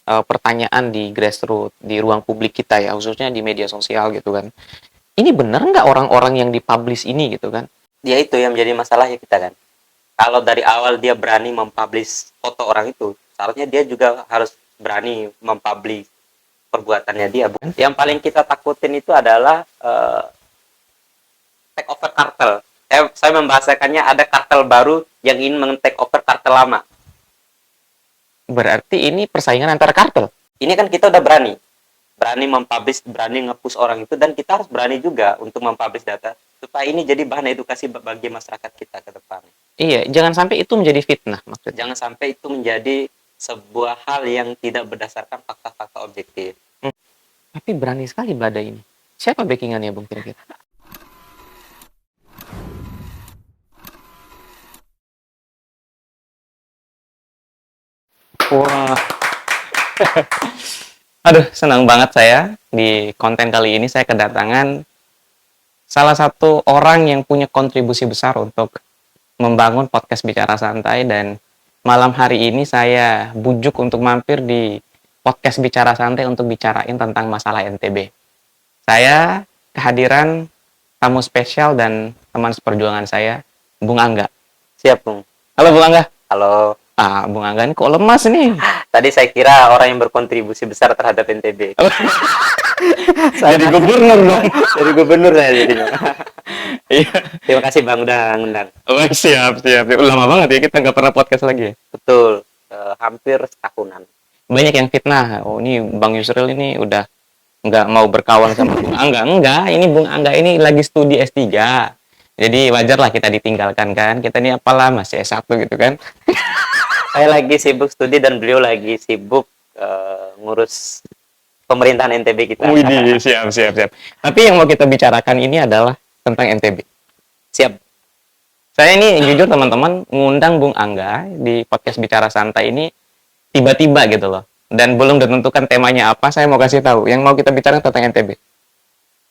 pertanyaan di grassroots, di ruang publik kita ya, khususnya di media sosial gitu kan. Ini benar nggak orang-orang yang dipublish ini gitu kan? Dia itu yang menjadi masalah ya kita kan. Kalau dari awal dia berani mempublish foto orang itu, seharusnya dia juga harus berani mempublish perbuatannya dia. Yang paling kita takutin itu adalah take over kartel. Saya membahasakannya ada kartel baru yang ingin men-take over kartel lama. Berarti ini persaingan antara kartel. Ini kan kita udah berani mempublish, berani nge-push orang itu, dan kita harus berani juga untuk mempublish data supaya ini jadi bahan edukasi bagi masyarakat kita ke depan. Iya, jangan sampai itu menjadi fitnah maksudnya. Jangan sampai itu menjadi sebuah hal yang tidak berdasarkan fakta-fakta objektif. Tapi berani sekali Belanda ini. Siapa backingannya Bung kira-kira? Wah. Aduh, senang banget saya di konten kali ini saya kedatangan salah satu orang yang punya kontribusi besar untuk membangun podcast Bicara Santai, dan malam hari ini saya bujuk untuk mampir di podcast Bicara Santai untuk bicarain tentang masalah NTB. Saya kehadiran tamu spesial dan teman seperjuangan saya, Bung Angga. Siap, Bung. Halo Bung Angga. Halo. Bung Angga ini kok lemas nih? Tadi saya kira orang yang berkontribusi besar terhadap NTB. Saya jadi gubernur dong. Jadi gubernur saya jadinya. Iya. Terima kasih Bang udah ngundang. Oh, siap. Lama banget ya kita nggak pernah podcast lagi. Betul. Hampir setahunan. Banyak yang fitnah. Oh, ini Bang Yusril ini udah nggak mau berkawan sama Bung Angga. Enggak, ini Bung Angga ini lagi studi S3. Jadi wajar lah kita ditinggalkan kan. Kita ini apalah masih S1 gitu kan. Saya lagi sibuk studi dan beliau lagi sibuk ngurus pemerintahan NTB kita. Widih, siap. Tapi yang mau kita bicarakan ini adalah tentang NTB. Siap. Saya ini jujur teman-teman ngundang Bung Angga di podcast Bicara Santai ini tiba-tiba gitu loh. Dan belum ditentukan temanya apa, saya mau kasih tahu. Yang mau kita bicarakan tentang NTB.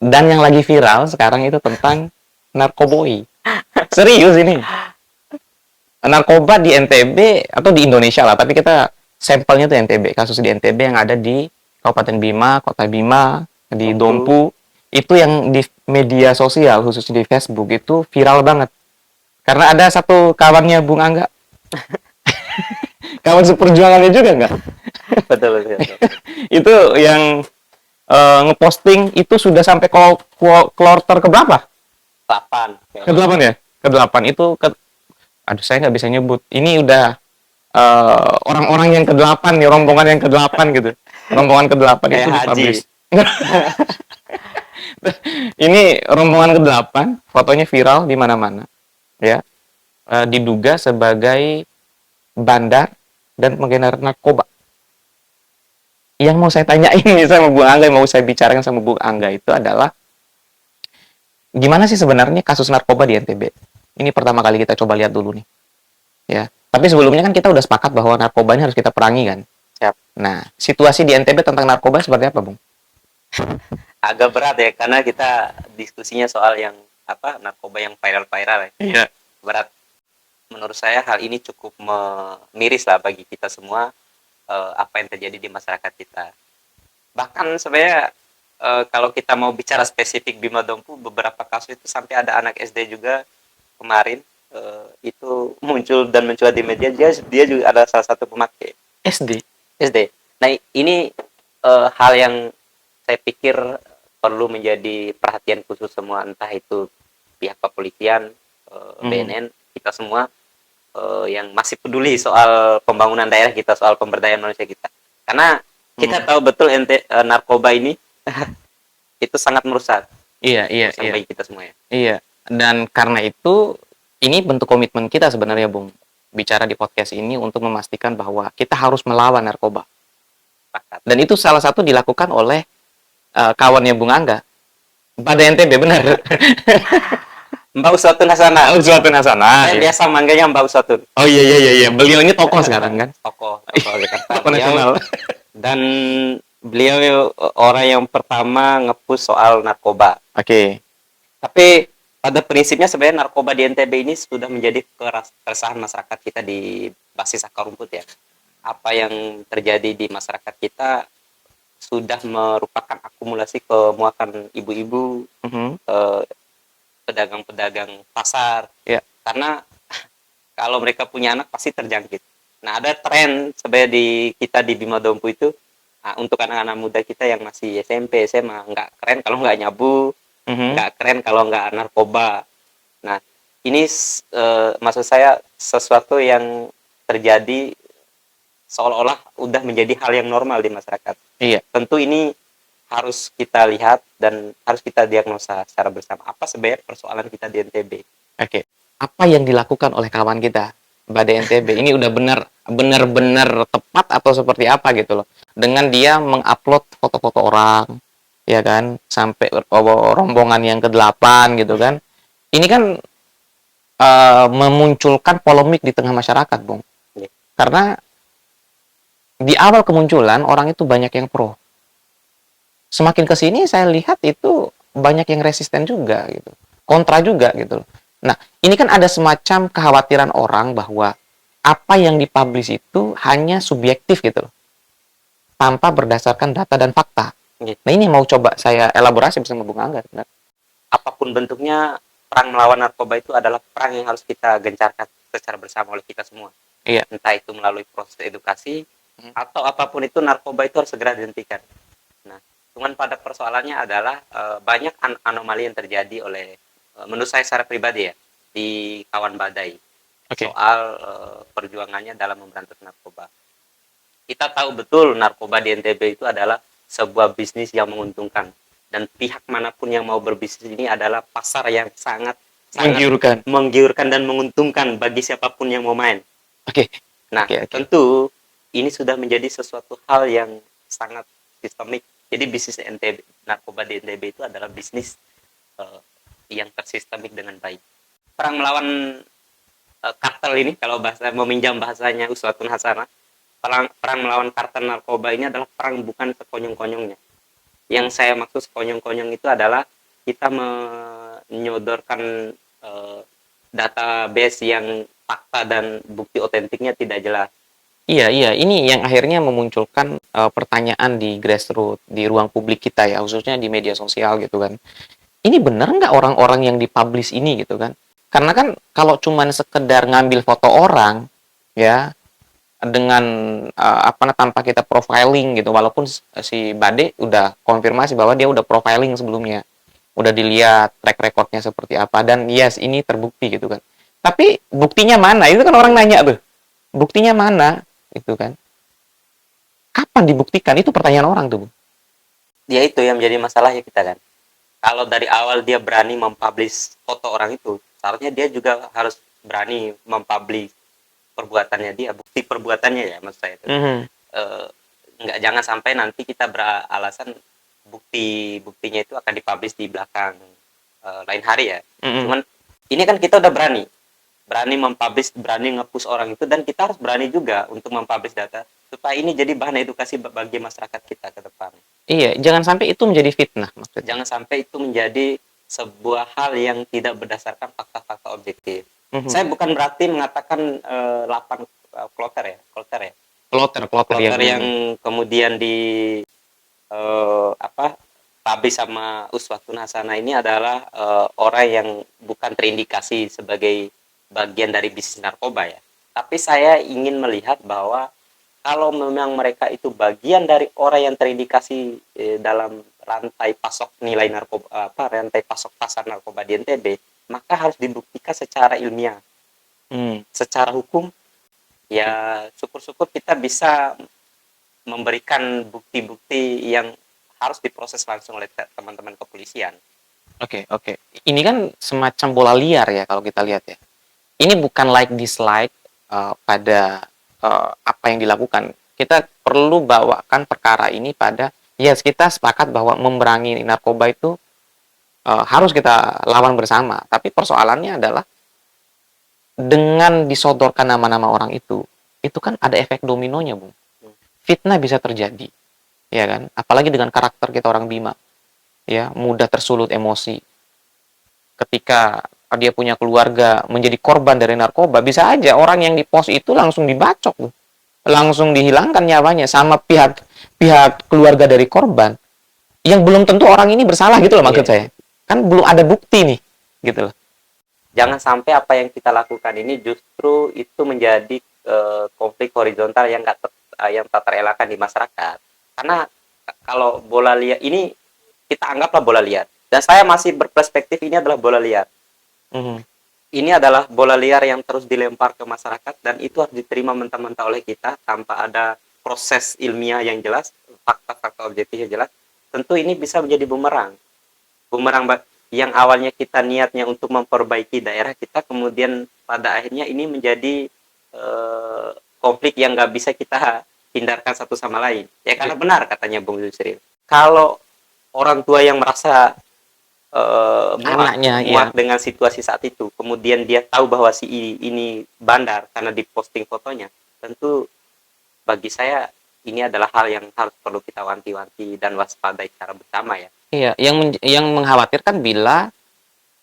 Dan yang lagi viral sekarang itu tentang narkoboi. Serius ini. Narkoba di NTB atau di Indonesia lah, tapi kita sampelnya tuh NTB, kasus di NTB yang ada di Kabupaten Bima, Kota Bima, di Dompu, itu yang di media sosial khususnya di Facebook itu viral banget. Karena ada satu kawannya Bung Angga, kawan seperjuangannya juga enggak? Betul. Itu yang ngeposting itu sudah sampai kloter ke berapa? 8. Ke-8 ya? Ke-8 itu aduh saya nggak bisa nyebut. Ini udah orang-orang yang ke-8 nih, rombongan yang ke-8 gitu. Rombongan ke-8 itu dipublish. Ini rombongan ke-8, fotonya viral di mana-mana. Ya. Diduga sebagai bandar dan pengedar narkoba. Yang mau saya tanyain nih sama Bung Angga, yang mau saya bicarakan sama Bung Angga itu adalah gimana sih sebenarnya kasus narkoba di NTB? Ini pertama kali kita coba lihat dulu nih. Ya. Tapi sebelumnya kan kita udah sepakat bahwa narkoba ini harus kita perangi kan? Siap. Nah, situasi di NTB tentang narkoba seperti apa, Bung? Agak berat ya, karena kita diskusinya soal yang narkoba yang viral-viral ya. Iya. Berat. Menurut saya hal ini cukup miris lah bagi kita semua, apa yang terjadi di masyarakat kita. Bahkan sebenarnya kalau kita mau bicara spesifik Bima Dompu, beberapa kasus itu sampai ada anak SD juga kemarin itu muncul dan mencuat di media, dia juga ada salah satu pemakai SD. Nah ini hal yang saya pikir perlu menjadi perhatian khusus semua, entah itu pihak kepolisian, BNN, kita semua yang masih peduli soal pembangunan daerah kita, soal pemberdayaan manusia kita, karena kita tahu betul narkoba ini itu sangat merusak. Iya. Bagi kita semua ya. Iya. Dan karena itu ini bentuk komitmen kita sebenarnya, Bung. Bicara di podcast ini untuk memastikan bahwa kita harus melawan narkoba. Dan itu salah satu dilakukan oleh kawannya Bung Angga. Pada NTB, benar. Mbak Uswatun Hasanah. Saya biasa manggilnya Mbak Uswatun. Oh iya. Beliau ini tokoh sekarang kan? Tokoh Jakarta. Tokoh nasional. Dan beliau orang yang pertama nge-push soal narkoba. Oke. Tapi pada prinsipnya sebenarnya narkoba di NTB ini sudah menjadi keresahan masyarakat kita di basis akar rumput ya. apa yang terjadi di masyarakat kita sudah merupakan akumulasi kemuakan ibu-ibu, Mhm. eh, pedagang-pedagang pasar. Ya. Karena kalau mereka punya anak pasti terjangkit. Nah, ada tren sebenarnya di kita di Bima Dompu itu, untuk anak-anak muda kita yang masih SMP, SMA, nggak keren kalau nggak nyabu, Mhm. nggak keren kalau nggak narkoba. Nah, ini maksud saya sesuatu yang terjadi seolah-olah udah menjadi hal yang normal di masyarakat. Iya. Tentu ini harus kita lihat dan harus kita diagnosa secara bersama. Apa sebenarnya persoalan kita di NTB? Oke. Apa yang dilakukan oleh kawan kita Badai NTB ini udah benar-benar tepat atau seperti apa gitu loh. Dengan dia mengupload foto-foto orang, ya kan, sampai rombongan yang ke-8 gitu kan. Ini kan memunculkan polemik di tengah masyarakat, Bung. Ya. Karena di awal kemunculan orang itu banyak yang pro. Semakin ke sini saya lihat itu banyak yang resisten juga gitu. Kontra juga gitu. Nah, ini kan ada semacam kekhawatiran orang bahwa apa yang dipublish itu hanya subjektif gitu loh. Tanpa berdasarkan data dan fakta. Ya. Nah, ini mau coba saya elaborasi bersama Bung Angga. Benar. Apapun bentuknya, perang melawan narkoba itu adalah perang yang harus kita gencarkan secara bersama oleh kita semua. Iya. Entah itu melalui proses edukasi, atau apapun itu, narkoba itu harus segera dihentikan. Nah, cuman pada persoalannya adalah banyak anomali yang terjadi oleh, menurut saya secara pribadi ya, di kawan Badai. Oke. Soal perjuangannya dalam memberantas narkoba. Kita tahu betul narkoba di NTB itu adalah sebuah bisnis yang menguntungkan, dan pihak manapun yang mau berbisnis ini adalah pasar yang sangat menggiurkan dan menguntungkan bagi siapapun yang mau main. Oke. Nah, Oke. tentu ini sudah menjadi sesuatu hal yang sangat sistemik. Jadi bisnis NTB, narkoba di NTB itu adalah bisnis yang tersistemik dengan baik. Perang melawan kartel ini, kalau meminjam bahasanya Uswatun Hasanah, perang melawan kartel narkoba ini adalah perang bukan sekonyong-konyongnya. Yang saya maksud sekonyong-konyong itu adalah kita menyodorkan database yang fakta dan bukti otentiknya tidak jelas. Iya, ini yang akhirnya memunculkan pertanyaan di grassroots, di ruang publik kita ya, khususnya di media sosial gitu kan. Ini benar nggak orang-orang yang dipublish ini gitu kan? Karena kan kalau cuman sekedar ngambil foto orang, ya, dengan tanpa kita profiling gitu, walaupun si Bade udah konfirmasi bahwa dia udah profiling sebelumnya, udah dilihat track recordnya seperti apa, dan yes ini terbukti gitu kan. Tapi buktinya mana? Itu kan orang nanya tuh, buktinya mana? Itu kan. Kapan dibuktikan? Itu pertanyaan orang tuh, Bu. Dia itu yang menjadi masalah ya kita kan. Kalau dari awal dia berani mempublish foto orang itu, seharusnya dia juga harus berani mempublish perbuatannya dia, bukti perbuatannya ya, maksud saya itu. Nggak, jangan sampai nanti kita beralasan buktinya itu akan dipublish di belakang lain hari ya. Cuman ini kan kita udah berani mempublish, berani nge-push orang itu, dan kita harus berani juga untuk mempublish data supaya ini jadi bahan edukasi bagi masyarakat kita ke depan. Iya, jangan sampai itu menjadi fitnah maksudnya. Jangan sampai itu menjadi sebuah hal yang tidak berdasarkan fakta-fakta objektif. Saya bukan berarti mengatakan 8 kloter yang kemudian di publish sama Uswatun Hasanah ini adalah orang yang bukan terindikasi sebagai bagian dari bisnis narkoba ya. Tapi saya ingin melihat bahwa kalau memang mereka itu bagian dari orang yang terindikasi dalam rantai pasok nilai narkoba, rantai pasok pasar narkoba di NTB, maka harus dibuktikan secara ilmiah. Secara hukum ya, syukur-syukur kita bisa memberikan bukti-bukti yang harus diproses langsung oleh teman-teman kepolisian. Oke. Ini kan semacam bola liar ya kalau kita lihat ya. Ini bukan like dislike pada apa yang dilakukan. Kita perlu bawakan perkara ini pada, yes, kita sepakat bahwa memerangi narkoba itu harus kita lawan bersama. Tapi persoalannya adalah dengan disodorkan nama-nama orang itu kan ada efek dominonya, Bung. Fitnah bisa terjadi, ya kan? Apalagi dengan karakter kita orang Bima, ya, mudah tersulut emosi. Ketika dia punya keluarga menjadi korban dari narkoba, bisa aja orang yang di pos itu langsung dibacok tuh. langsung dihilangkan nyawanya sama pihak pihak keluarga dari korban yang belum tentu orang ini bersalah gitu loh maksud Iya. saya. Kan belum ada bukti nih, gitu loh. Jangan sampai apa yang kita lakukan ini justru itu menjadi konflik horizontal yang yang tak terelakkan di masyarakat. Karena kalau bola liar ini kita anggaplah bola liar. Dan saya masih berperspektif ini adalah bola liar. Mhm. Ini adalah bola liar yang terus dilempar ke masyarakat dan itu harus diterima mentah-mentah oleh kita tanpa ada proses ilmiah yang jelas, fakta-fakta objektif yang jelas. Tentu ini bisa menjadi bumerang. Bumerang yang awalnya kita niatnya untuk memperbaiki daerah kita, kemudian pada akhirnya ini menjadi konflik yang nggak bisa kita hindarkan satu sama lain. Ya karena benar katanya Bung Yusril. Kalau orang tua yang merasa Anaknya, muak ya. dengan situasi saat itu, kemudian dia tahu bahwa si ini bandar karena diposting fotonya, tentu bagi saya ini adalah hal yang harus perlu kita wanti-wanti dan waspadai secara bersama ya. Iya, yang mengkhawatirkan bila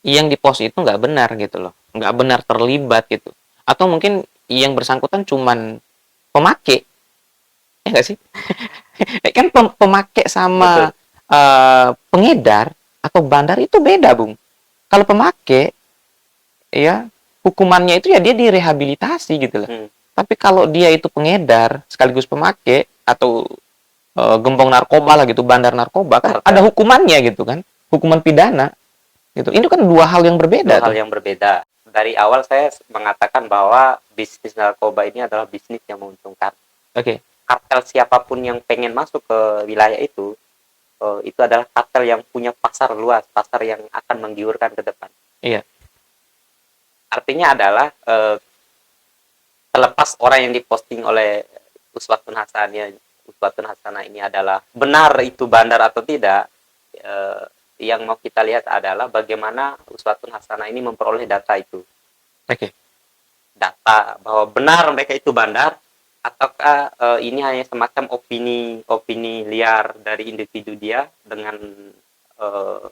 yang dipost itu nggak benar gitu loh, nggak benar terlibat gitu. Atau mungkin yang bersangkutan cuman pemakai, ya nggak sih? Kan pemakai Betul, sama pengedar atau bandar itu beda, Bung. Kalau pemakai, ya hukumannya itu ya dia direhabilitasi gitu loh. hmm, Tapi kalau dia itu pengedar sekaligus pemakai atau gembong narkoba lah gitu, bandar narkoba kan ada kartel. hukumannya gitu kan, hukuman pidana gitu. Ini kan dua hal yang Dua berbeda hal tuh. yang berbeda. Dari awal saya mengatakan bahwa bisnis narkoba ini adalah bisnis yang menguntungkan. Oke. Kartel siapapun yang pengen masuk ke wilayah itu adalah kartel yang punya pasar luas, pasar yang akan menggiurkan ke depan. Iya. Artinya adalah terlepas orang yang diposting oleh Uswatun Hasanah ini adalah benar itu bandar atau tidak, eh, yang mau kita lihat adalah bagaimana Uswatun Hasanah ini memperoleh data itu. Oke. Data bahwa benar mereka itu bandar ataukah ini hanya semacam opini liar dari individu dia dengan eh,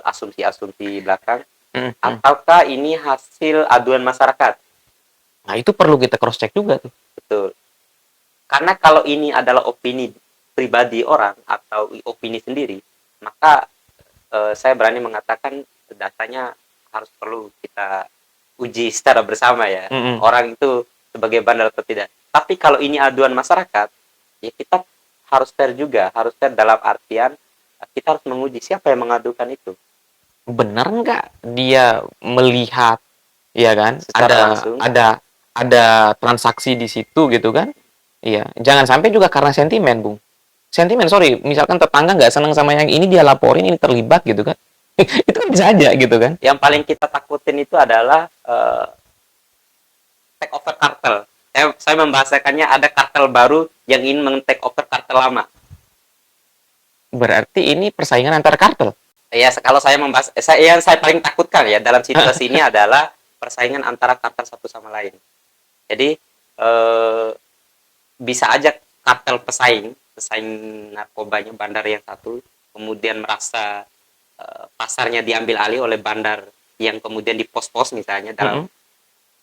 asumsi-asumsi belakang, Mm, mm. ataukah ini hasil aduan masyarakat. Nah, itu perlu kita cross check juga tuh. Betul. Karena kalau ini adalah opini pribadi orang atau opini sendiri, maka saya berani mengatakan datanya harus perlu kita uji secara bersama ya. Mm, mm. Orang itu sebagai bandar atau tidak. Tapi kalau ini aduan masyarakat, ya kita harus fair juga, harus fair dalam artian kita harus menguji siapa yang mengadukan itu Benar nggak dia melihat, ya kan? secara langsung. Ada transaksi di situ gitu kan? Iya. Jangan sampai juga karena sentimen, Bung. Sentimen, sorry, misalkan tetangga nggak senang sama yang ini dia laporin ini terlibat gitu kan? Itu kan bisa aja gitu kan? Yang paling kita takutin itu adalah take over kartel. Saya membahasakannya ada kartel baru yang ingin men-take over kartel lama. Berarti ini persaingan antar kartel. Ya, kalau saya membahas, yang saya paling takutkan ya dalam situasi ini adalah persaingan antara kartel satu sama lain. Jadi bisa aja kartel pesaing narkobanya bandar yang satu, kemudian merasa pasarnya diambil alih oleh bandar yang kemudian dipos-pos misalnya Mm, dalam mm.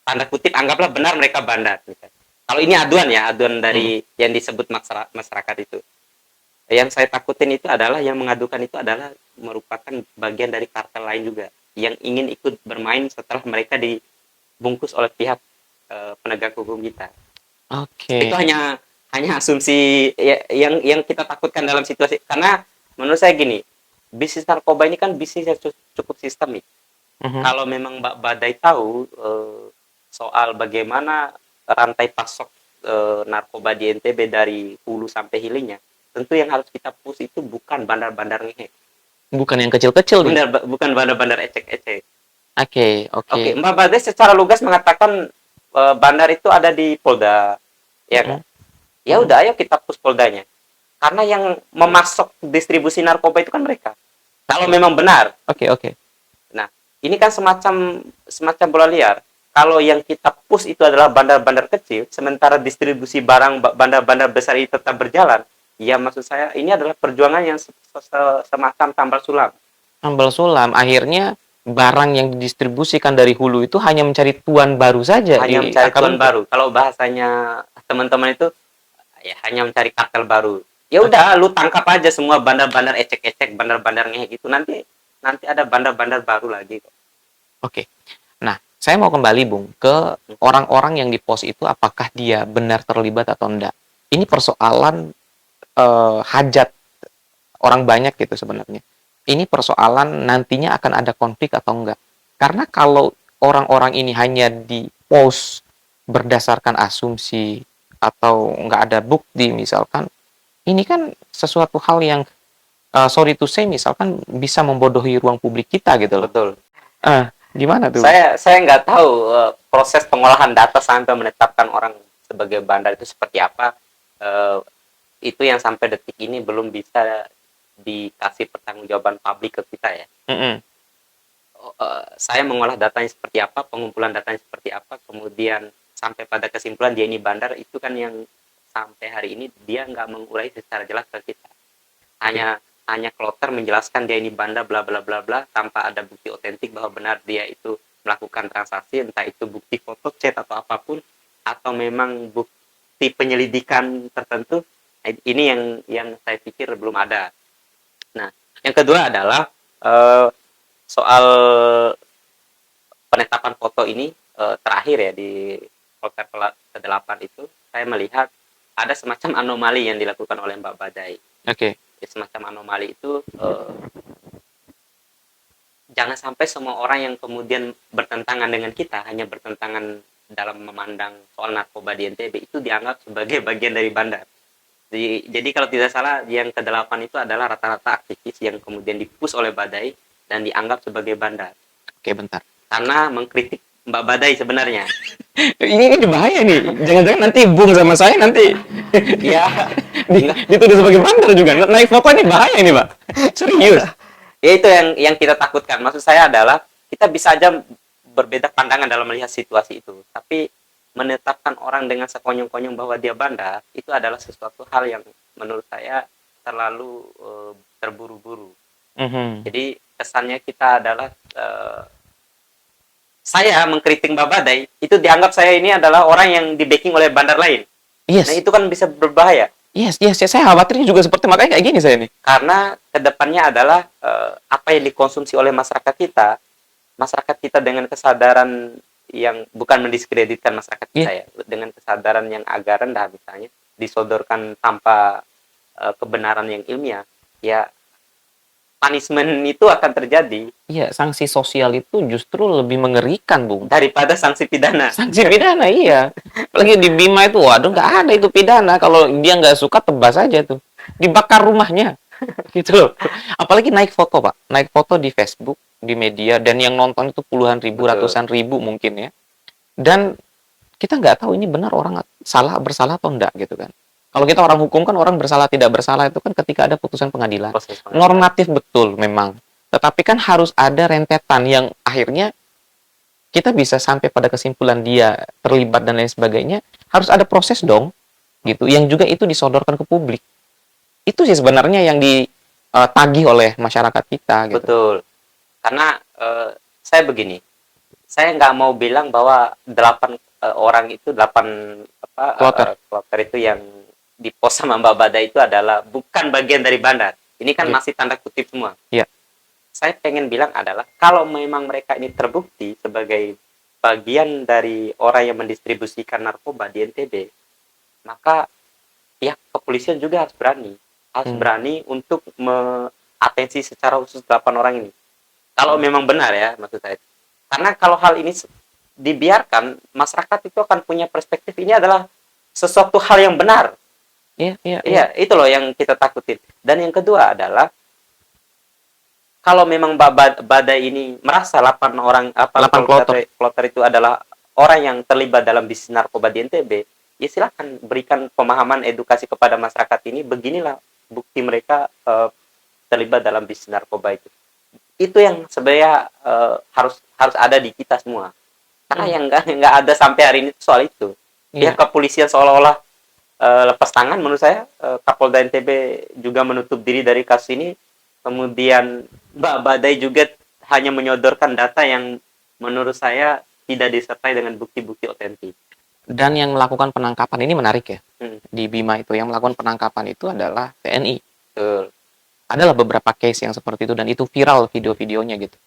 tanda kutip anggaplah benar mereka bandar. Misalnya. Kalau ini aduan ya, aduan dari yang disebut masyarakat itu. Yang saya takutin itu adalah yang mengadukan itu adalah merupakan bagian dari kartel lain juga yang ingin ikut bermain setelah mereka dibungkus oleh pihak penegak hukum kita. Oke. Itu hanya asumsi ya, yang kita takutkan dalam situasi karena menurut saya gini, bisnis narkoba ini kan bisnis yang cukup sistemik. Mhm. Kalau memang Mbak Badai tahu soal bagaimana rantai pasok narkoba di NTB dari hulu sampai hilirnya, tentu yang harus kita push itu bukan bandar-bandar ngehe. Bukan yang kecil-kecil nih. Bukan bandar-bandar ecek-ecek. Oke, oke. Oke, Mbak Badai secara lugas mengatakan bandar itu ada di Polda, ya kan? Mm, Ya mm. udah, ayo kita push Poldanya. Karena yang memasok distribusi narkoba itu kan mereka. Kalau memang benar. Oke, oke. Nah, ini kan semacam bola liar. Kalau yang kita push itu adalah bandar-bandar kecil, sementara distribusi barang bandar-bandar besar itu tetap berjalan, ya maksud saya ini adalah perjuangan yang semacam tambal sulam. Sambal sulam. Akhirnya barang yang didistribusikan dari hulu itu hanya mencari tuan baru saja Hanya di mencari akar tuan rumput. baru. Kalau bahasanya teman-teman itu ya hanya mencari kartel baru. Ya Oke. udah, lu tangkap aja semua bandar-bandar ecek-ecek, bandar-bandar ngehe gitu. Nanti nanti ada bandar-bandar baru lagi kok. Oke. Nah, saya mau kembali Bung ke orang-orang yang di pos itu apakah dia benar terlibat atau enggak. Ini persoalan hajat orang banyak gitu sebenarnya. Ini persoalan nantinya akan ada konflik atau enggak. Karena kalau orang-orang ini hanya di post berdasarkan asumsi atau enggak ada bukti misalkan, ini kan sesuatu hal yang sorry to say misalkan bisa membodohi ruang publik kita gitu loh. Betul. Gimana tuh? Saya nggak tahu proses pengolahan data sampai menetapkan orang sebagai bandar itu seperti apa. Eh, itu yang sampai detik ini belum bisa dikasih pertanggungjawaban publik ke kita ya. Mm-mm. Saya mengolah datanya seperti apa, pengumpulan datanya seperti apa, kemudian sampai pada kesimpulan dia ini bandar, itu kan yang sampai hari ini dia nggak mengurai secara jelas ke kita. Hanya kloter menjelaskan dia ini bandar bla bla bla bla tanpa ada bukti otentik bahwa benar dia itu melakukan transaksi, entah itu bukti foto, chat atau apapun, atau memang bukti penyelidikan tertentu. Ini yang saya pikir belum ada. Nah, yang kedua adalah soal penetapan foto ini, terakhir ya di kloter ke-8 itu saya melihat ada semacam anomali yang dilakukan oleh Mbak Badai. Oke. Semacam anomali itu, jangan sampai semua orang yang kemudian bertentangan dengan kita, hanya bertentangan dalam memandang soal narkoba di NTB, itu dianggap sebagai bagian dari bandar. Jadi kalau tidak salah yang ke-8 itu adalah rata-rata aktivis yang kemudian dipus oleh Badai dan dianggap sebagai bandar. Oke, bentar. Karena mengkritik Mbak Badai sebenarnya. Ini bahaya nih. Jangan-jangan nanti Bung sama saya nanti Ya, dituduh sebagai bandar juga. Naik foto ini bahaya ini, Pak. Serius. ya itu yang kita takutkan. Maksud saya adalah kita bisa aja berbeda pandangan dalam melihat situasi itu. Tapi menetapkan orang dengan sekonyong-konyong bahwa dia bandar, itu adalah sesuatu hal yang menurut saya terlalu terburu-buru. Jadi kesannya kita adalah saya mengkritik Mbak Badai, itu dianggap saya ini adalah orang yang di-backing oleh bandar lain. Yes. Nah, itu kan bisa berbahaya. Yes. Saya khawatirnya juga seperti makanya kayak gini saya nih. Karena kedepannya adalah apa yang dikonsumsi oleh masyarakat kita dengan kesadaran yang bukan mendiskreditkan masyarakat kita ya, dengan kesadaran yang agak rendah misalnya, disodorkan tanpa kebenaran yang ilmiah, ya punishment itu akan terjadi. Iya, sanksi sosial itu justru lebih mengerikan, Bung. Daripada sanksi pidana. Sanksi pidana, iya. Apalagi di Bima itu, waduh nggak ada itu pidana. Kalau dia nggak suka, tebas aja tuh. Dibakar rumahnya. Gitu loh. Apalagi naik foto, Pak. Naik foto di Facebook, di media, dan yang nonton itu puluhan ribu, ratusan ribu mungkin ya. Dan kita nggak tahu ini benar orang bersalah atau enggak gitu kan. Kalau kita orang hukum kan orang bersalah tidak bersalah itu kan ketika ada putusan pengadilan. Normatif betul memang. Tetapi kan harus ada rentetan yang akhirnya kita bisa sampai pada kesimpulan dia terlibat dan lain sebagainya. Harus ada proses dong gitu. Yang juga itu disodorkan ke publik. Itu sih sebenarnya yang ditagih oleh masyarakat kita gitu. Betul. Karena saya begini. Saya nggak mau bilang bahwa 8 orang itu 8 kloter itu yang di pos sama Mbak Badai itu adalah bukan bagian dari bandar. Ini kan masih tanda kutip semua. Iya. Saya pengen bilang adalah kalau memang mereka ini terbukti sebagai bagian dari orang yang mendistribusikan narkoba di NTB, maka pihak kepolisian juga harus berani untuk mengatensi secara khusus 8 orang ini. Kalau memang benar ya, maksud saya. Karena kalau hal ini dibiarkan, masyarakat itu akan punya perspektif ini adalah sesuatu hal yang benar. Iya, itu loh yang kita takutin. Dan yang kedua adalah kalau memang Badai ini merasa 8 kloter itu adalah orang yang terlibat dalam bisnis narkoba di NTB, ya silakan berikan pemahaman edukasi kepada masyarakat ini, beginilah bukti mereka terlibat dalam bisnis narkoba itu. Itu yang sebenarnya harus ada di kita semua. Karena yang nggak ada sampai hari ini soal itu. Pihak kepolisian seolah-olah lepas tangan. Menurut saya Kapolda NTB juga menutup diri dari kasus ini. Kemudian Mbak Badai juga hanya menyodorkan data yang menurut saya tidak disertai dengan bukti-bukti otentik. Dan yang melakukan penangkapan ini menarik ya. Hmm, Di Bima itu yang melakukan penangkapan itu adalah TNI. betul. Adalah beberapa case yang seperti itu dan itu viral video-videonya gitu.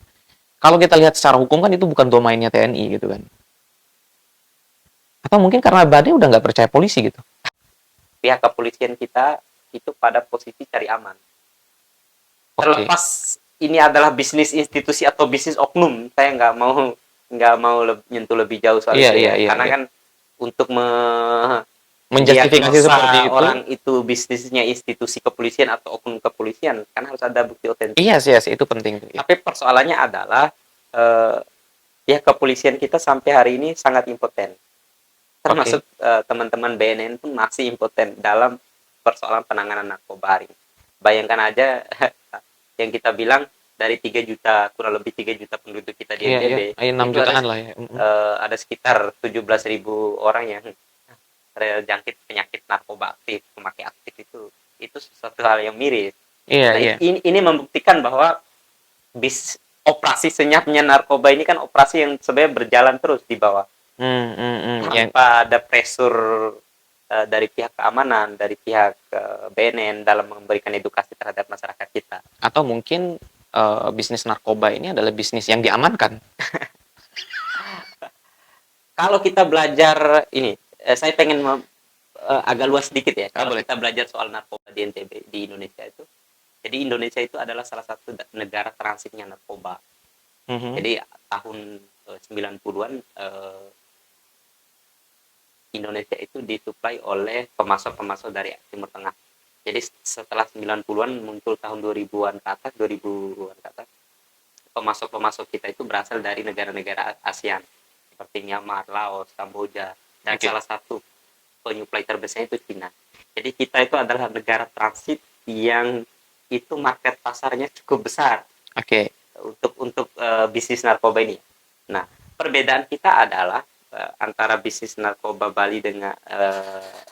Kalau kita lihat secara hukum kan itu bukan domainnya TNI gitu kan. Atau mungkin karena Bade udah nggak percaya polisi gitu. Pihak kepolisian kita itu pada posisi cari aman. Oke. Terlepas ini adalah bisnis institusi atau bisnis oknum, saya nggak mau nyentuh lebih jauh soal Iya, itu iya, ya. iya, Karena iya. kan untuk Menjustifikasi diagnosa seperti itu. orang itu bisnisnya institusi kepolisian atau oknum kepolisian, kan harus ada bukti otentik. Iya sih, itu penting. Iya. Tapi persoalannya adalah eh, pihak kepolisian kita sampai hari ini sangat impoten. Termasuk teman-teman BNN pun masih impoten dalam persoalan penanganan narkoba hari ini. Bayangkan aja yang kita bilang dari 3 juta, kurang lebih 3 juta penduduk kita di Iya, NTB, iya. 6 itu jutaan lah ya. ada sekitar 17.000 orang yang terjangkit penyakit narkoba aktif, pemakai aktif itu sesuatu hal yang miris. Iya, Nah, iya. ini membuktikan bahwa operasi senyapnya narkoba ini kan operasi yang sebenarnya berjalan terus di bawah Yang tanpa ada pressure dari pihak keamanan, dari pihak BNN dalam memberikan edukasi terhadap masyarakat kita. atau mungkin bisnis narkoba ini adalah bisnis yang diamankan. Kalau kita belajar ini, saya pengen agak luas sedikit ya. Kalau boleh. kita belajar soal narkoba di NTB di Indonesia itu, jadi Indonesia itu adalah salah satu negara transitnya narkoba. Jadi tahun 90-an Indonesia itu disuplai oleh pemasok-pemasok dari Timur Tengah. Jadi setelah 90-an muncul tahun 2000-an ke atas, pemasok-pemasok kita itu berasal dari negara-negara ASEAN seperti Myanmar, Laos, Kamboja, dan salah satu penyuplai terbesar itu Cina. Jadi kita itu adalah negara transit yang itu market pasarnya cukup besar. Oke. Untuk bisnis narkoba ini. Nah, perbedaan kita adalah antara bisnis narkoba Bali dengan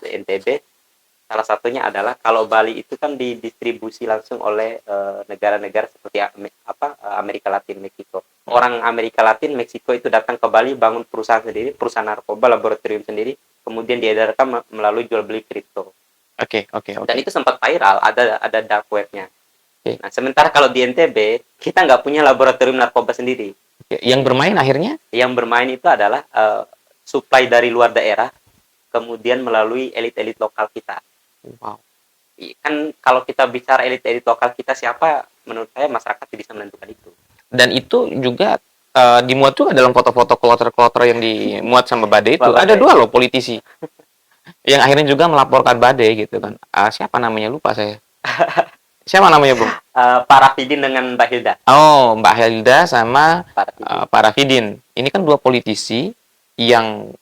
NTB, salah satunya adalah kalau Bali itu kan didistribusi langsung oleh negara-negara seperti Amerika Latin, Meksiko. Orang Amerika Latin, Meksiko itu datang ke Bali bangun perusahaan sendiri, perusahaan narkoba, laboratorium sendiri, kemudian diedarkan melalui jual beli kripto. Oke. Dan itu sempat viral, ada dark webnya. Nah, sementara kalau di NTB, kita nggak punya laboratorium narkoba sendiri. Yang bermain akhirnya? Yang bermain itu adalah supply dari luar daerah, kemudian melalui elit-elit lokal kita. Wow. Kan kalau kita bicara elit-elit lokal kita siapa, menurut saya masyarakat bisa menentukan itu. Dan itu juga dimuat juga dalam foto-foto kloter-kloter yang dimuat sama Bade itu. Bade. Ada 2 loh politisi. Yang akhirnya juga melaporkan Bade gitu kan. Siapa namanya lupa saya. Siapa namanya, Bung? Pak Rafidin dengan Mbak Hilda. Oh, Mbak Hilda sama Pak Rafidin. Ini kan 2 politisi yang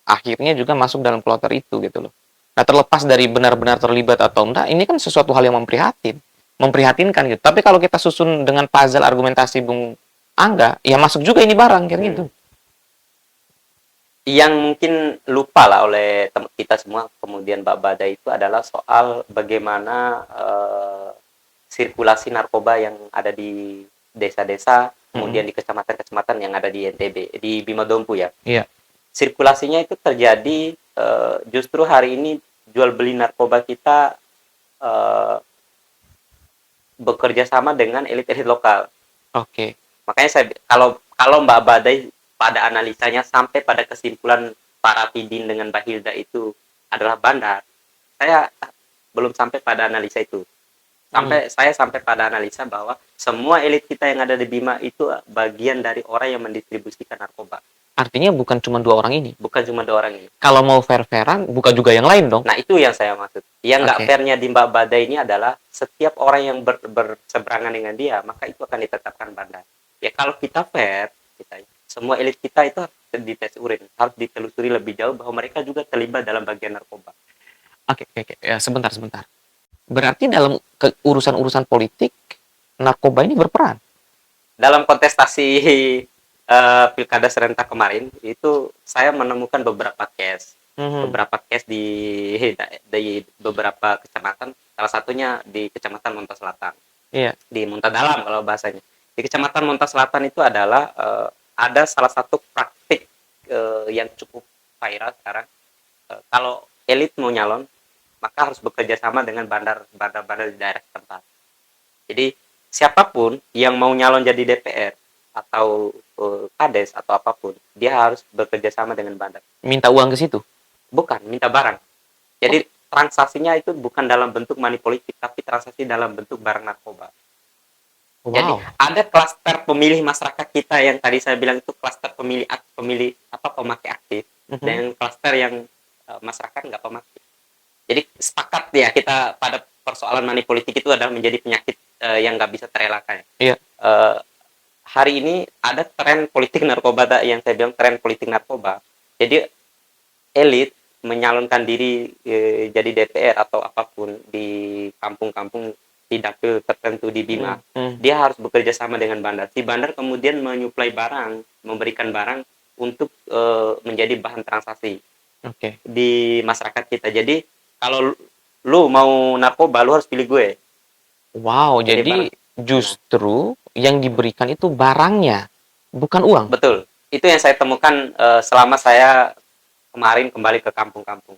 akhirnya juga masuk dalam kloter itu gitu loh. Nah, terlepas dari benar-benar terlibat atau enggak, ini kan sesuatu hal yang memprihatinkan gitu. Tapi kalau kita susun dengan puzzle argumentasi Bung Angga, ya masuk juga ini barang kayak gitu. Yang mungkin lupa lah oleh kita semua, kemudian Mbak Bada itu adalah soal bagaimana sirkulasi narkoba yang ada di desa-desa, kemudian di kecamatan-kecamatan yang ada di NTB, di Bima Dompu ya. Iya. Sirkulasinya itu terjadi justru hari ini jual beli narkoba kita bekerja sama dengan elit-elit lokal. Oke. Makanya saya kalau Mbak Badai pada analisanya sampai pada kesimpulan para Pidin dengan Mbak Hilda itu adalah bandar, saya belum sampai pada analisa itu. Saya sampai pada analisa bahwa semua elit kita yang ada di Bima itu bagian dari orang yang mendistribusikan narkoba. Artinya bukan cuma 2 orang ini. Bukan cuma 2 orang ini. Kalau mau fair-fairan, bukan juga yang lain dong. Nah, itu yang saya maksud. Yang nggak fairnya di Mbak Badai ini adalah setiap orang yang berseberangan dengan dia, maka itu akan ditetapkan bandar. Ya kalau kita fair, semua elit kita itu harus dites urin, harus ditelusuri lebih jauh bahwa mereka juga terlibat dalam bagian narkoba. Oke. Ya, sebentar. Berarti dalam urusan-urusan politik, narkoba ini berperan? Dalam kontestasi pilkada serentak kemarin, itu saya menemukan beberapa case. Beberapa case di beberapa kecamatan, salah satunya di Kecamatan Monta Selatan. Iya. Di Monta Dalam kalau bahasanya. Di Kecamatan Monta Selatan itu adalah ada salah satu praktik yang cukup viral sekarang. Kalau elit mau nyalon, maka harus bekerja sama dengan bandar-bandar di daerah setempat. Jadi siapapun yang mau nyalon jadi DPR atau kades atau apapun, dia harus bekerja sama dengan bandar. Minta uang ke situ. Bukan minta barang. Jadi transaksinya itu bukan dalam bentuk money politik, tapi transaksi dalam bentuk barang narkoba. Jadi Wow. ada klaster pemilih masyarakat kita yang tadi saya bilang itu klaster pemilih apa pemakai aktif, Mhm. dan klaster yang masyarakat nggak pemakai. Jadi sepakat ya kita pada persoalan money politik itu adalah menjadi penyakit yang nggak bisa terelakkan. Iya. Eh, Hari ini ada tren politik narkoba yang saya bilang tren politik narkoba. Jadi elit menyalonkan diri jadi DPR atau apapun di kampung-kampung di dapil tertentu di Bima, dia harus bekerja sama dengan bandar. Si bandar kemudian menyuplai barang, memberikan barang untuk menjadi bahan transaksi Oke. di masyarakat kita. Jadi kalau lu mau narkoba, lu harus pilih gue. Wow, Pilih barang. jadi justru yang diberikan itu barangnya, bukan uang. Betul. Itu yang saya temukan selama saya kemarin kembali ke kampung-kampung.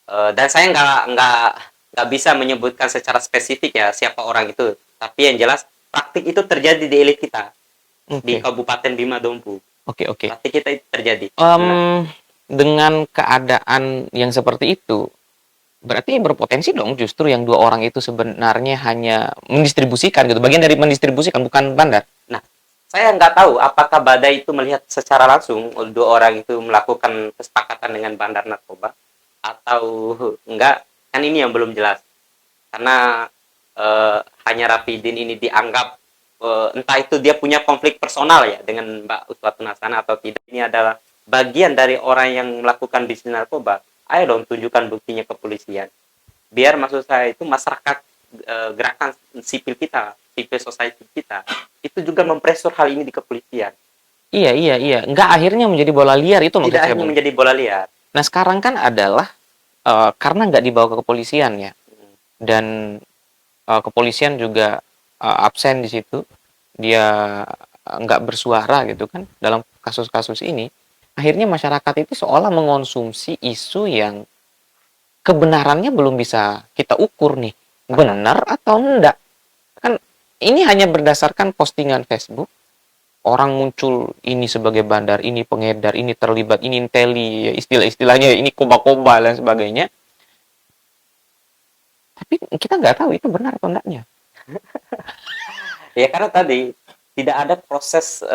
Dan saya nggak bisa menyebutkan secara spesifik ya siapa orang itu. Tapi yang jelas praktik itu terjadi di elit kita di Oke, Kabupaten Bima Dompu. oke, oke. Praktik kita itu terjadi. Nah, Dengan keadaan yang seperti itu, berarti berpotensi dong justru yang dua orang itu sebenarnya hanya mendistribusikan gitu, bagian dari mendistribusikan, bukan bandar. nah, saya nggak tahu apakah Badai itu melihat secara langsung dua orang itu melakukan kesepakatan dengan bandar narkoba atau enggak, kan ini yang belum jelas. Karena hanya Rapidin ini dianggap entah itu dia punya konflik personal ya dengan Mbak Uswatun Hasanah atau tidak, ini adalah bagian dari orang yang melakukan bisnis narkoba. Ayo dong tunjukkan buktinya ke polisian. Biar maksud saya itu masyarakat gerakan sipil kita, civil society kita itu juga mempresur hal ini di kepolisian. Iya, iya, iya. Nggak akhirnya menjadi bola liar itu Tidak maksud saya, hanya Bung. menjadi bola liar. Nah, sekarang kan adalah karena nggak dibawa ke kepolisian ya, dan kepolisian juga absen di situ, dia nggak bersuara gitu kan dalam kasus-kasus ini. Akhirnya masyarakat itu seolah mengonsumsi isu yang kebenarannya belum bisa kita ukur nih, benar atau enggak. Kan ini hanya berdasarkan postingan Facebook, orang muncul ini sebagai bandar, ini pengedar, ini terlibat, ini inteli, ya istilah-istilahnya ini koba-koba dan sebagainya. Tapi kita nggak tahu itu benar atau enggaknya. Ya karena tadi tidak ada proses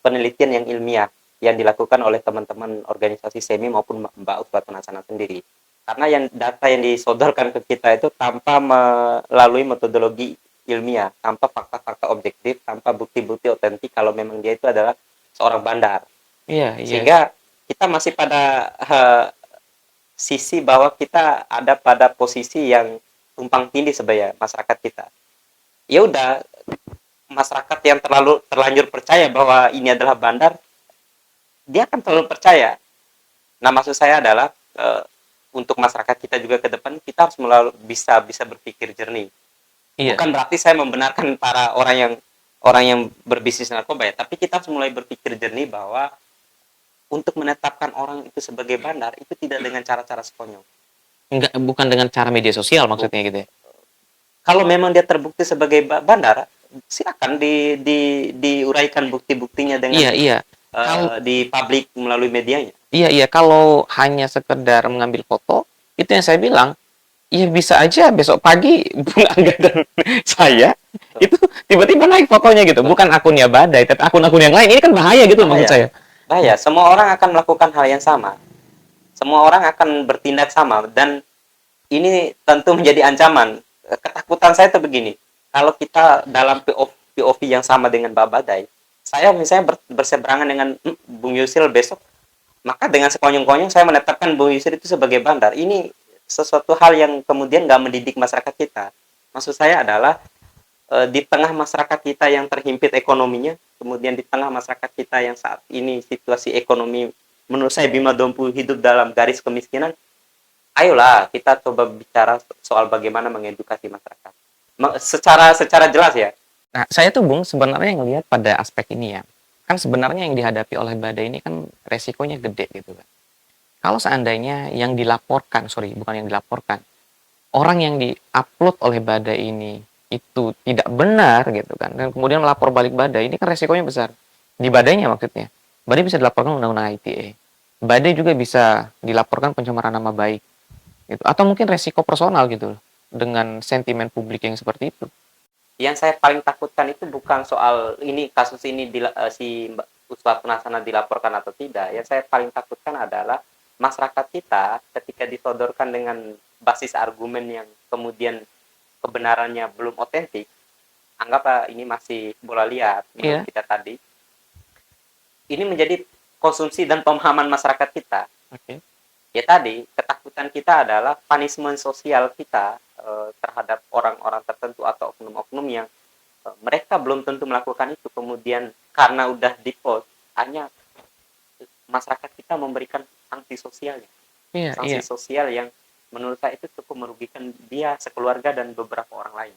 penelitian yang ilmiah yang dilakukan oleh teman-teman organisasi SEMI maupun Mbak Uswatun Hasanah sendiri. Karena yang data yang disodorkan ke kita itu tanpa melalui metodologi ilmiah, tanpa fakta-fakta objektif, tanpa bukti-bukti otentik kalau memang dia itu adalah seorang bandar. Iya, iya. Sehingga kita masih pada sisi bahwa kita ada pada posisi yang tumpang tindih sebenarnya masyarakat kita. Ya udah, masyarakat yang terlanjur percaya bahwa ini adalah bandar, dia akan terlalu percaya. Nah, maksud saya adalah untuk masyarakat kita juga ke depan kita harus bisa berpikir jernih. Iya. Bukan berarti saya membenarkan para orang yang berbisnis narkoba ya, tapi kita harus mulai berpikir jernih bahwa untuk menetapkan orang itu sebagai bandar itu tidak dengan cara-cara sekonyong. Enggak, bukan dengan cara media sosial maksudnya gitu ya. Kalau memang dia terbukti sebagai bandar, silakan diuraikan bukti-buktinya dengan Iya, iya. Kalau di publik melalui medianya. iya, iya, kalau hanya sekedar mengambil foto, itu yang saya bilang, ya bisa aja besok pagi Bung Angga dan saya itu tiba-tiba naik fotonya gitu, bukan akunnya Badai, tapi akun-akun yang lain. Ini kan bahaya gitu loh maksud saya. Bahaya. Semua orang akan melakukan hal yang sama. Semua orang akan bertindak sama dan ini tentu menjadi ancaman. Ketakutan saya itu begini. Kalau kita dalam POV yang sama dengan Mbak Badai, saya misalnya berseberangan dengan Bung Yusil besok, maka dengan sekonyong-konyong saya menetapkan Bung Yusil itu sebagai bandar. Ini sesuatu hal yang kemudian nggak mendidik masyarakat kita. Maksud saya adalah di tengah masyarakat kita yang terhimpit ekonominya, kemudian di tengah masyarakat kita yang saat ini situasi ekonomi menurut saya Bima Dompu hidup dalam garis kemiskinan, ayolah kita coba bicara soal bagaimana mengedukasi masyarakat. Secara jelas ya. Nah, saya tuh Bung sebenarnya ngelihat pada aspek ini ya. Kan sebenarnya yang dihadapi oleh badai ini kan resikonya gede gitu kan. Kalau seandainya yang dilaporkan, sorry, bukan yang dilaporkan, orang yang diupload oleh badai ini itu tidak benar gitu kan, dan kemudian melapor balik badai, ini kan resikonya besar. Di badainya maksudnya. Badai bisa dilaporkan undang-undang ITE. Badai juga bisa dilaporkan pencemaran nama baik gitu. Atau mungkin resiko personal gitu loh, dengan sentimen publik yang seperti itu. Yang saya paling takutkan itu bukan soal ini kasus ini si Mbak Uswatun Hasanah dilaporkan atau tidak. Yang saya paling takutkan adalah masyarakat kita ketika disodorkan dengan basis argumen yang kemudian kebenarannya belum otentik, anggaplah ini masih bola liar menurut Iya, kita tadi. Ini menjadi konsumsi dan pemahaman masyarakat kita. oke. Ya tadi, ketakutan kita adalah punishment sosial kita terhadap orang-orang tertentu atau oknum-oknum yang mereka belum tentu melakukan itu, kemudian karena udah di-post, hanya masyarakat kita memberikan sanksi sosialnya. Iya, iya. Sanksi sosial yang menurut saya itu cukup merugikan dia, sekeluarga, dan beberapa orang lain.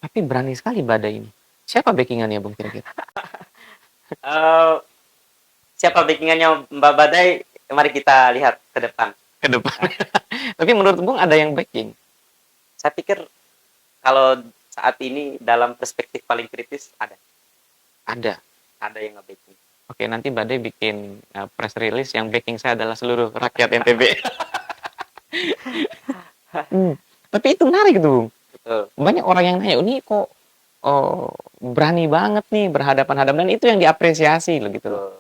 Tapi berani sekali badai ini. Siapa backingannya Bung kira-kira? Eh, Siapa backingannya Mbak Badai? Mari kita lihat ke depan. Ke depan. Tapi menurut Bung ada yang backing? Saya pikir kalau saat ini dalam perspektif paling kritis Ada. ada yang nge-backing. Oke, nanti Badai bikin press release yang backing saya adalah seluruh rakyat NTB. Tapi itu menarik tuh, Bung. Betul. Banyak orang yang nanya, ini kok berani banget nih berhadapan-hadapan, dan itu yang diapresiasi loh gitu loh. Betul.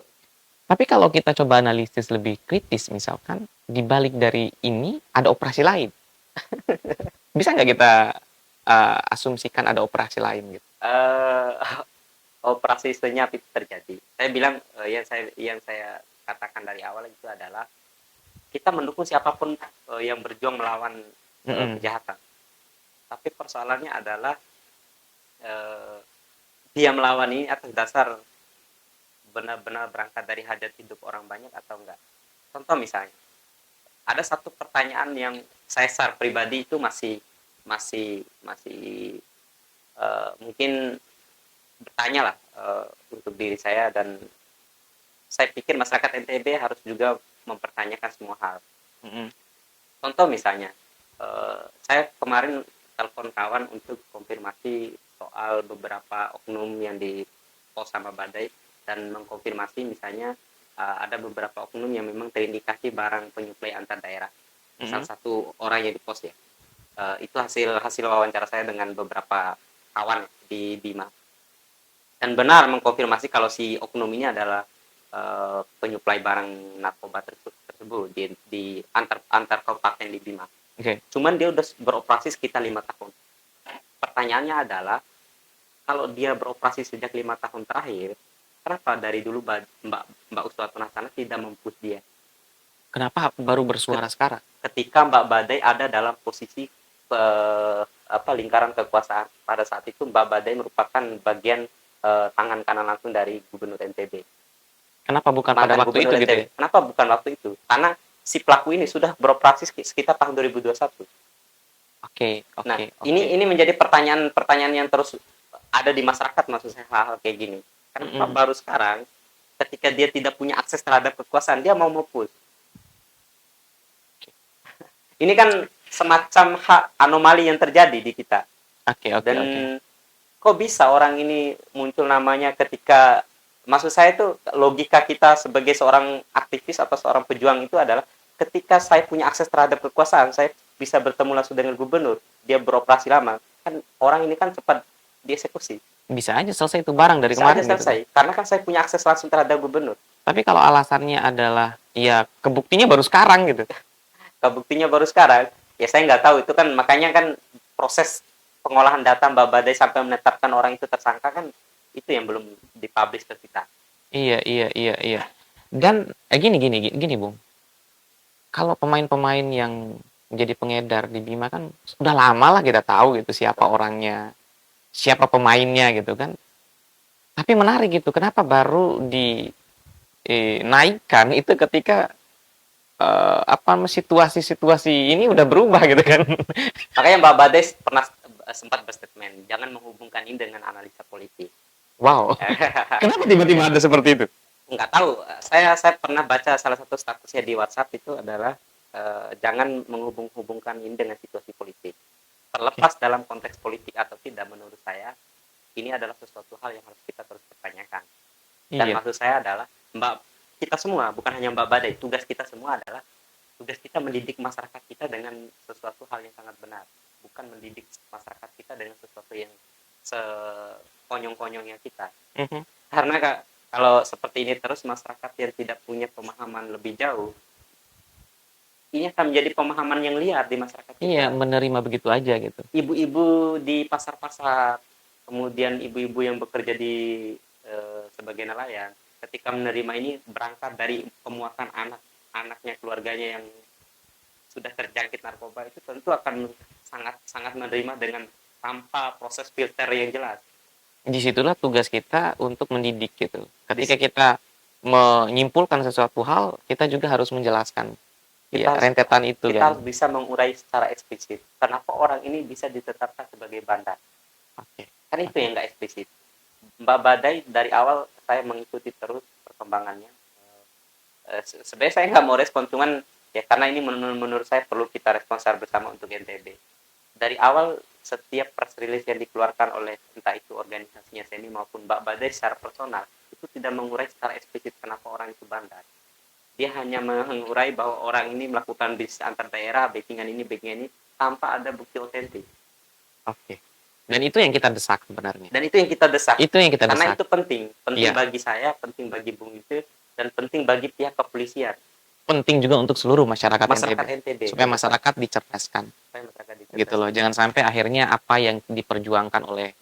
Tapi kalau kita coba analisis lebih kritis, misalkan di balik dari ini ada operasi lain. Bisa nggak kita asumsikan ada operasi lain gitu? Eh, Operasi senyap itu terjadi. Saya bilang yang saya katakan dari awal itu adalah kita mendukung siapapun yang berjuang melawan kejahatan. Tapi persoalannya adalah dia melawan ini atas dasar benar-benar berangkat dari hajat hidup orang banyak atau enggak. Contoh misalnya, ada satu pertanyaan yang saya secara pribadi itu masih mungkin bertanya lah untuk diri saya, dan saya pikir masyarakat NTB harus juga mempertanyakan semua hal. Contoh misalnya, saya kemarin telepon kawan untuk konfirmasi soal beberapa oknum yang di pos sama Badai, dan mengkonfirmasi misalnya ada beberapa oknum yang memang terindikasi barang penyuplai antar daerah. Salah satu orang yang di pos ya. Itu hasil wawancara saya dengan beberapa kawan di Bima. Dan benar mengkonfirmasi kalau si oknum ini adalah penyuplai barang narkoba tersebut di antar kabupaten di Bima. Oke. Cuman dia udah beroperasi sekitar 5 tahun. Pertanyaannya adalah, kalau dia beroperasi sejak 5 tahun terakhir, kenapa dari dulu Mbak Uswatun Hasanah tidak mempush dia? Kenapa baru bersuara sekarang? Ketika Mbak Badai ada dalam posisi lingkaran kekuasaan pada saat itu, Mbak Badai merupakan bagian tangan kanan langsung dari Gubernur NTB. Kenapa bukan pada Mantan waktu Gubernur itu gitu NTB. ya? Kenapa bukan waktu itu? Karena si pelaku ini sudah beroperasi sekitar tahun 2021. Oke, Nah, oke. ini menjadi pertanyaan yang terus ada di masyarakat, maksud saya, hal-hal kayak gini. Kenapa baru sekarang ketika dia tidak punya akses terhadap kekuasaan dia mau push? Ini kan semacam anomali yang terjadi di kita. Oke. Dan kok bisa orang ini muncul namanya ketika, maksud saya itu logika kita sebagai seorang aktivis atau seorang pejuang itu adalah ketika saya punya akses terhadap kekuasaan, saya bisa bertemu langsung dengan gubernur, dia beroperasi lama, kan orang ini kan cepat dieksekusi. Bisa aja selesai itu barang dari Bisa kemarin aja selesai, gitu. karena kan saya punya akses langsung terhadap gubernur. Tapi kalau alasannya adalah ya kebuktinya baru sekarang gitu. Buktinya baru sekarang, ya saya nggak tahu, itu kan makanya kan proses pengolahan data Mbak Badai sampai menetapkan orang itu tersangka kan itu yang belum dipublish ke kita. Iya. Dan gini Bung. Kalau pemain-pemain yang menjadi pengedar di Bima kan sudah lama lah kita tahu gitu siapa orangnya, siapa pemainnya gitu kan. Tapi menarik gitu, kenapa baru dinaikkan itu ketika situasi-situasi ini udah berubah gitu kan. Makanya Mbak Badai pernah sempat berstatement, jangan menghubungkan ini dengan analisa politik. Wow. Kenapa tiba-tiba ada seperti itu? Nggak tahu, saya pernah baca salah satu statusnya di WhatsApp itu adalah jangan menghubung-hubungkan ini dengan situasi politik. Terlepas dalam konteks politik atau tidak, menurut saya ini adalah sesuatu hal yang harus kita terus pertanyakan. Dan Iya. maksud saya adalah kita semua, bukan hanya Mbak Badai, tugas kita semua adalah tugas kita mendidik masyarakat kita dengan sesuatu hal yang sangat benar, bukan mendidik masyarakat kita dengan sesuatu yang sekonyong-konyongnya kita. Mhm. Karena kalau seperti ini terus, masyarakat yang tidak punya pemahaman lebih jauh, ini akan menjadi pemahaman yang liar di masyarakat kita. Iya, menerima begitu aja gitu. Ibu-ibu di pasar-pasar, kemudian ibu-ibu yang bekerja di sebagai nelayan, ketika menerima ini berangkat dari pemuakan anaknya, keluarganya yang sudah terjangkit narkoba, itu tentu akan sangat menerima dengan tanpa proses filter yang jelas. Disitulah tugas kita untuk mendidik gitu. Ketika kita menyimpulkan sesuatu hal, kita juga harus menjelaskan ya, rentetan itu kita kan. harus bisa mengurai secara eksplisit kenapa orang ini bisa ditetapkan sebagai bandar. Oke. Kan itu yang nggak eksplisit. Mbak Badai dari awal saya mengikuti terus perkembangannya. Sebenarnya saya nggak mau respon, cuman ya karena ini menurut saya perlu kita respon secara bersama untuk NTB. Dari awal setiap press release yang dikeluarkan oleh entah itu organisasinya SEMI maupun Mbak Badai secara personal itu tidak mengurai secara eksplisit kenapa orang itu bandar. Dia hanya mengurai bahwa orang ini melakukan bisnis antar daerah, backingan ini tanpa ada bukti otentik. Oke. Dan itu yang kita desak sebenarnya. Dan itu yang kita desak. Itu yang kita Karena desak. itu penting Iya. bagi saya, penting bagi Bung itu, dan penting bagi pihak kepolisian. Penting juga untuk seluruh masyarakat NTB. supaya masyarakat dicerdaskan. Gitu loh. Jangan sampai akhirnya apa yang diperjuangkan oleh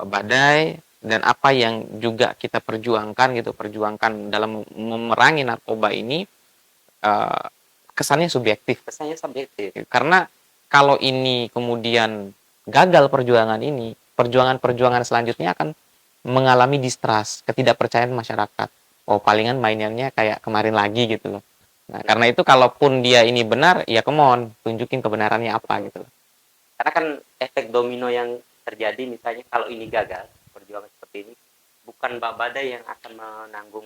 Badai dan apa yang juga kita perjuangkan dalam memerangi narkoba ini kesannya subjektif. Karena kalau ini kemudian gagal perjuangan ini, perjuangan selanjutnya akan mengalami distrust, ketidakpercayaan masyarakat. Oh, palingan mainannya kayak kemarin lagi gitu loh. Nah, karena itu kalaupun dia ini benar, ya come on, tunjukin kebenarannya apa gitu loh. Karena kan efek domino yang terjadi, misalnya kalau ini gagal, perjuangan seperti ini, bukan Mbak Badai yang akan menanggung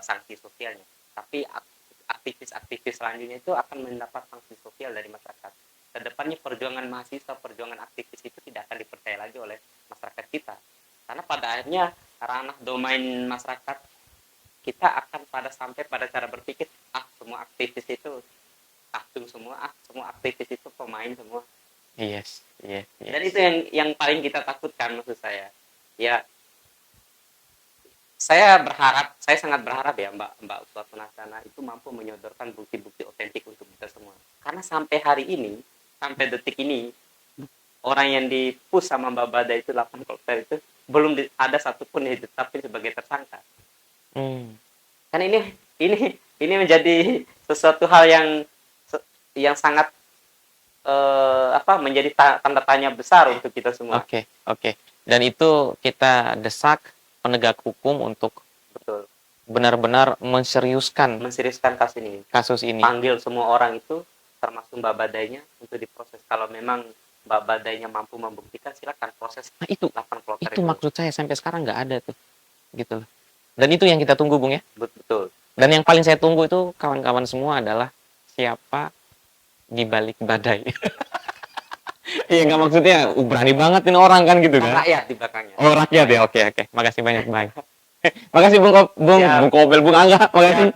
sanksi sosialnya, tapi aktivis-aktivis selanjutnya itu akan mendapat sanksi sosial dari masyarakat. Kedepannya perjuangan mahasiswa, perjuangan aktivis itu tidak akan dipercaya lagi oleh masyarakat kita. Karena pada akhirnya ranah domain masyarakat kita akan sampai pada cara berpikir, semua aktivis itu aktum semua, semua aktivis itu pemain semua. Yes. Dan itu yang paling kita takutkan, maksud saya. Ya, saya sangat berharap ya Mbak Uswatun Hasanah itu mampu menyodorkan bukti-bukti otentik untuk kita semua. Karena sampai hari ini, sampai detik ini, orang yang dipush sama Mbak Badai itu 8 kopter itu belum ada satupun yang ditetapkan sebagai tersangka. Karena ini menjadi sesuatu hal yang sangat menjadi tanda tanya besar untuk kita semua. Oke. Dan itu kita desak penegak hukum untuk benar-benar menseriuskan kasus ini. Panggil semua orang itu, termasuk Mbak Badainya, untuk diproses. Kalau memang Mbak Badainya mampu membuktikan, silakan proses. Nah, itu maksud saya, sampai sekarang nggak ada tuh, gitu loh. Dan itu yang kita tunggu, Bung ya. Betul. Dan yang paling saya tunggu itu kawan-kawan semua adalah siapa di balik Badai. Iya, nggak, maksudnya berani banget ini orang kan gitu kan. Rakyat di belakangnya. Oh, rakyat ya. Oke. Makasih banyak, Bang. Makasih Bung Kobel, Bung Angga. Makasih.